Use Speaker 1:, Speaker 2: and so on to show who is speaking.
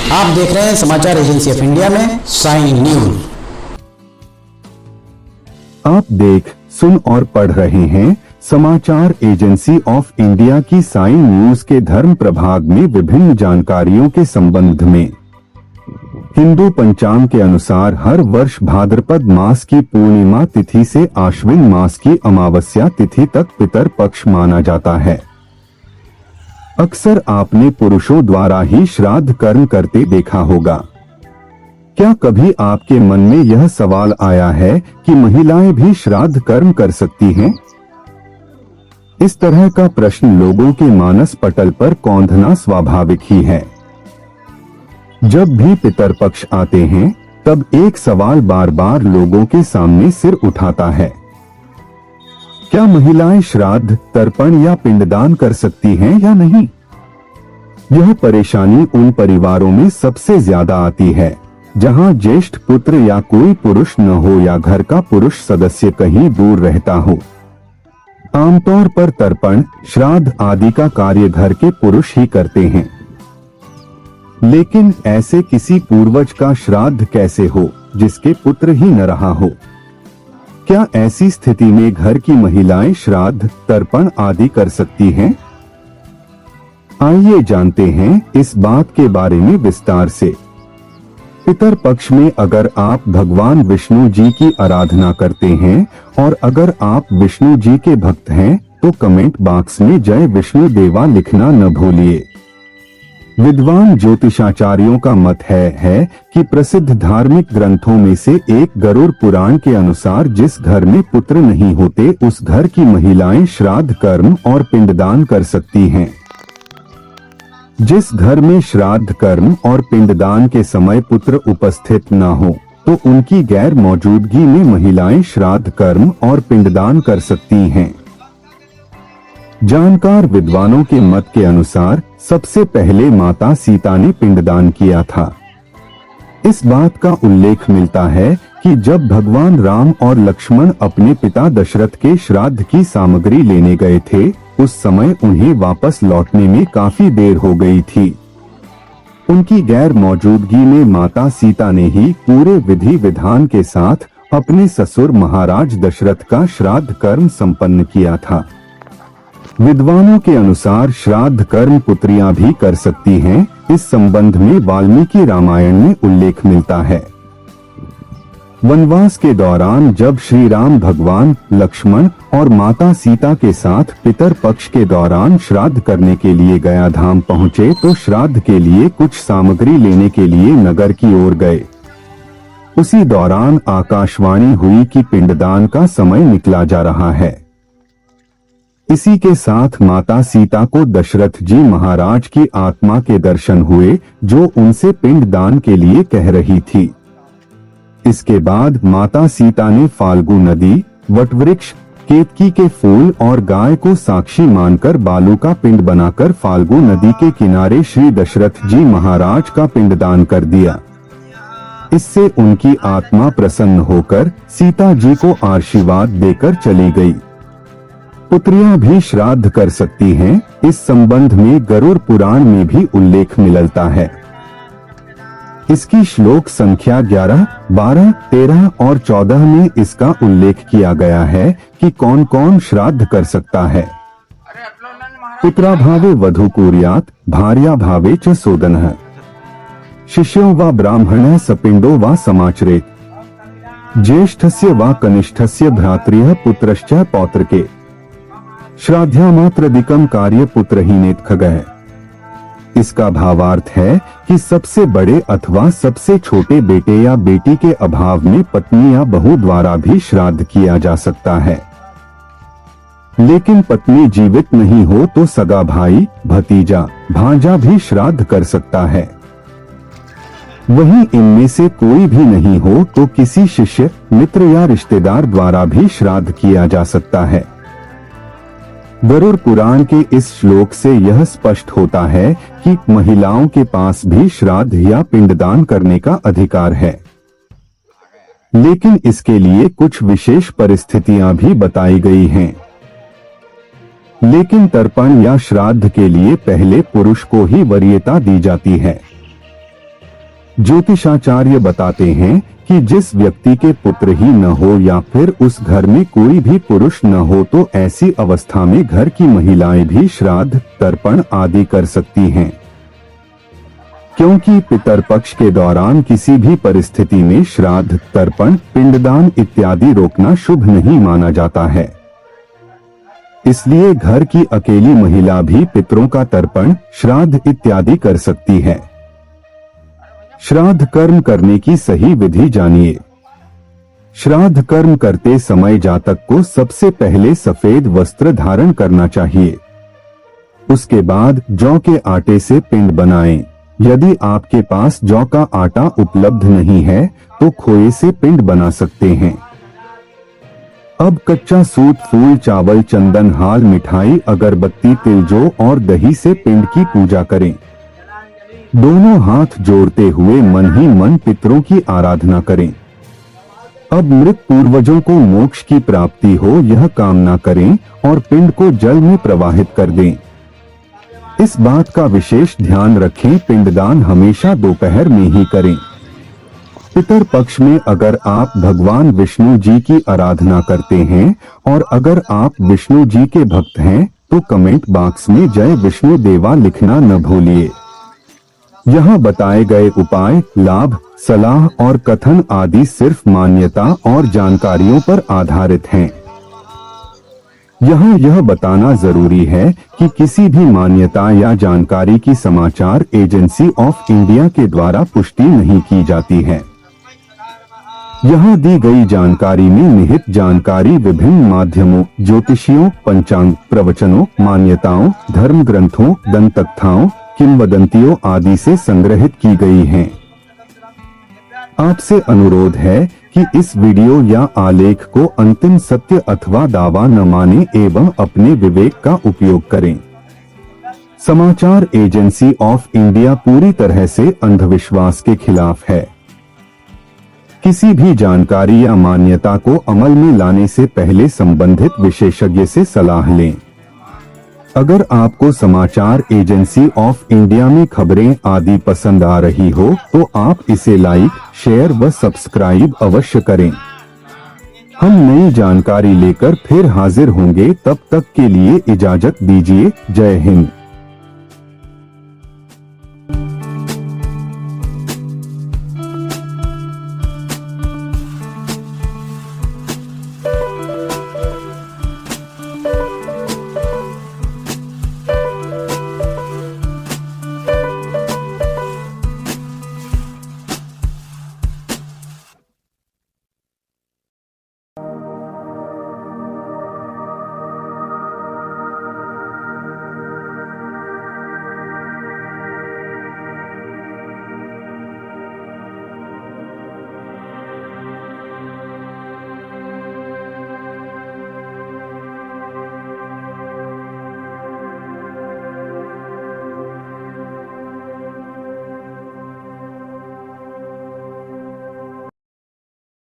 Speaker 1: आप देख रहे हैं समाचार एजेंसी ऑफ इंडिया में साइन न्यूज।
Speaker 2: आप देख, सुन और पढ़ रहे हैं समाचार एजेंसी ऑफ इंडिया की साइन न्यूज के धर्म प्रभाग में विभिन्न जानकारियों के संबंध में। हिंदू पंचांग के अनुसार हर वर्ष भाद्रपद मास की पूर्णिमा तिथि से आश्विन मास की अमावस्या तिथि तक पितर पक्ष माना जाता है। अक्सर आपने पुरुषों द्वारा ही श्राद्ध कर्म करते देखा होगा। क्या कभी आपके मन में यह सवाल आया है कि महिलाएं भी श्राद्ध कर्म कर सकती हैं? इस तरह का प्रश्न लोगों के मानस पटल पर कौंधना स्वाभाविक ही है। जब भी पितरपक्ष आते हैं, तब एक सवाल बार बार लोगों के सामने सिर उठाता है। क्या महिलाएं श्राद्ध, तर्पण या पिंडदान कर सकती हैं या नहीं? यह परेशानी उन परिवारों में सबसे ज्यादा आती है जहां ज्येष्ठ पुत्र या कोई पुरुष न हो या घर का पुरुष सदस्य कहीं दूर रहता हो। आमतौर पर तर्पण, श्राद्ध आदि का कार्य घर के पुरुष ही करते हैं। लेकिन ऐसे किसी पूर्वज का श्राद्ध कैसे हो जिसके पुत्र ही न रहा हो? क्या ऐसी स्थिति में घर की महिलाएं श्राद्ध, तर्पण आदि कर सकती हैं? आइए जानते हैं इस बात के बारे में विस्तार से। पितर पक्ष में अगर आप भगवान विष्णु जी की आराधना करते हैं और अगर आप विष्णु जी के भक्त हैं तो कमेंट बॉक्स में जय विष्णु देवा लिखना न भूलिए। विद्वान ज्योतिषाचार्यों का मत है कि प्रसिद्ध धार्मिक ग्रंथों में से एक गरुड़ पुराण के अनुसार जिस घर में पुत्र नहीं होते उस घर की महिलाएं श्राद्ध कर्म और पिंडदान कर सकती हैं। जिस घर में श्राद्ध कर्म और पिंडदान के समय पुत्र उपस्थित न हो तो उनकी गैर मौजूदगी में महिलाएं श्राद्ध कर्म और पिंडदान कर सकती हैं। जानकार विद्वानों के मत के अनुसार सबसे पहले माता सीता ने पिंडदान किया था। इस बात का उल्लेख मिलता है कि जब भगवान राम और लक्ष्मण अपने पिता दशरथ के श्राद्ध की सामग्री लेने गए थे, उस समय उन्हें वापस लौटने में काफी देर हो गई थी। उनकी गैर मौजूदगी में माता सीता ने ही पूरे विधि विधान के साथ अपने ससुर महाराज दशरथ का श्राद्ध कर्म संपन्न किया था। विद्वानों के अनुसार श्राद्ध कर्म पुत्रियां भी कर सकती हैं। इस संबंध में वाल्मीकि रामायण में उल्लेख मिलता है। वनवास के दौरान जब श्री राम भगवान लक्ष्मण और माता सीता के साथ पितर पक्ष के दौरान श्राद्ध करने के लिए गया धाम पहुँचे तो श्राद्ध के लिए कुछ सामग्री लेने के लिए नगर की ओर गए। उसी दौरान आकाशवाणी हुई कि पिंडदान का समय निकला जा रहा है। इसी के साथ माता सीता को दशरथ जी महाराज की आत्मा के दर्शन हुए जो उनसे पिंडदान के लिए कह रही थी। इसके बाद माता सीता ने फाल्गु नदी, वटवृक्ष, केतकी के फूल और गाय को साक्षी मानकर बालू का पिंड बनाकर फाल्गु नदी के किनारे श्री दशरथ जी महाराज का पिंडदान कर दिया। इससे उनकी आत्मा प्रसन्न होकर सीता जी को आशीर्वाद देकर चली गई। पुत्रियां भी श्राद्ध कर सकती हैं। इस संबंध में गरुड़ पुराण में भी उल्लेख मिलता है। इसकी श्लोक संख्या 11, 12, 13 और 14 में इसका उल्लेख किया गया है कि कौन कौन श्राद्ध कर सकता है। पुत्रा भावे वधू कुर्यात्, भार्या भावे च सोदनः, शिष्यो वा ब्राह्मणः सपिंडो वा समाचरेत्, ज्येष्ठस्य वा कनिष्ठस्य भ्रातृः पुत्रश्च पौत्रके, श्राद्धामात्रदिकं कार्य पुत्रहीनेत खगः। इसका भावार्थ है कि सबसे बड़े अथवा सबसे छोटे बेटे या बेटी के अभाव में पत्नी या बहू द्वारा भी श्राद्ध किया जा सकता है। लेकिन पत्नी जीवित नहीं हो तो सगा भाई, भतीजा, भांजा भी श्राद्ध कर सकता है। वहीं इनमें से कोई भी नहीं हो तो किसी शिष्य, मित्र या रिश्तेदार द्वारा भी श्राद्ध किया जा सकता है। गरुड़ पुराण के इस श्लोक से यह स्पष्ट होता है कि महिलाओं के पास भी श्राद्ध या पिंडदान करने का अधिकार है। लेकिन इसके लिए कुछ विशेष परिस्थितियां भी बताई गई हैं। लेकिन तर्पण या श्राद्ध के लिए पहले पुरुष को ही वरीयता दी जाती है। ज्योतिषाचार्य बताते हैं कि जिस व्यक्ति के पुत्र ही न हो या फिर उस घर में कोई भी पुरुष न हो तो ऐसी अवस्था में घर की महिलाएं भी श्राद्ध, तर्पण आदि कर सकती हैं, क्योंकि पितर पक्ष के दौरान किसी भी परिस्थिति में श्राद्ध, तर्पण, पिंडदान इत्यादि रोकना शुभ नहीं माना जाता है। इसलिए घर की अकेली महिला भी पितरों का तर्पण, श्राद्ध इत्यादि कर सकती है। श्राद्ध कर्म करने की सही विधि जानिए। श्राद्ध कर्म करते समय जातक को सबसे पहले सफेद वस्त्र धारण करना चाहिए। उसके बाद जौ के आटे से पिंड बनाएं। यदि आपके पास जौ का आटा उपलब्ध नहीं है तो खोए से पिंड बना सकते हैं। अब कच्चा सूत, फूल, चावल, चंदन, हार, मिठाई, अगरबत्ती, तिल, जौ और दही से पिंड की पूजा करें। दोनों हाथ जोड़ते हुए मन ही मन पितरों की आराधना करें। अब मृत पूर्वजों को मोक्ष की प्राप्ति हो यह कामना करें और पिंड को जल में प्रवाहित कर दें। इस बात का विशेष ध्यान रखें, पिंडदान हमेशा दोपहर में ही करें। पितर पक्ष में अगर आप भगवान विष्णु जी की आराधना करते हैं और अगर आप विष्णु जी के भक्त हैं तो कमेंट बॉक्स में जय विष्णु देवा लिखना न भूलिए। यहाँ बताए गए उपाय, लाभ, सलाह और कथन आदि सिर्फ मान्यता और जानकारियों पर आधारित हैं। यहाँ यह बताना जरूरी है कि किसी भी मान्यता या जानकारी की समाचार एजेंसी ऑफ इंडिया के द्वारा पुष्टि नहीं की जाती है। यहाँ दी गई जानकारी में निहित जानकारी विभिन्न माध्यमों, ज्योतिषियों, पंचांग, प्रवचनों, मान्यताओं, धर्म ग्रंथों, दंतकथाओं, किंवदंतियों आदि से संग्रहित की गई हैं। आपसे अनुरोध है कि इस वीडियो या आलेख को अंतिम सत्य अथवा दावा न माने एवं अपने विवेक का उपयोग करें। समाचार एजेंसी ऑफ इंडिया पूरी तरह से अंधविश्वास के खिलाफ है। किसी भी जानकारी या मान्यता को अमल में लाने से पहले संबंधित विशेषज्ञ से सलाह लें। अगर आपको समाचार एजेंसी ऑफ इंडिया में खबरें आदि पसंद आ रही हो तो आप इसे लाइक, शेयर व सब्सक्राइब अवश्य करें। हम नई जानकारी लेकर फिर हाजिर होंगे, तब तक के लिए इजाजत दीजिए। जय हिंद।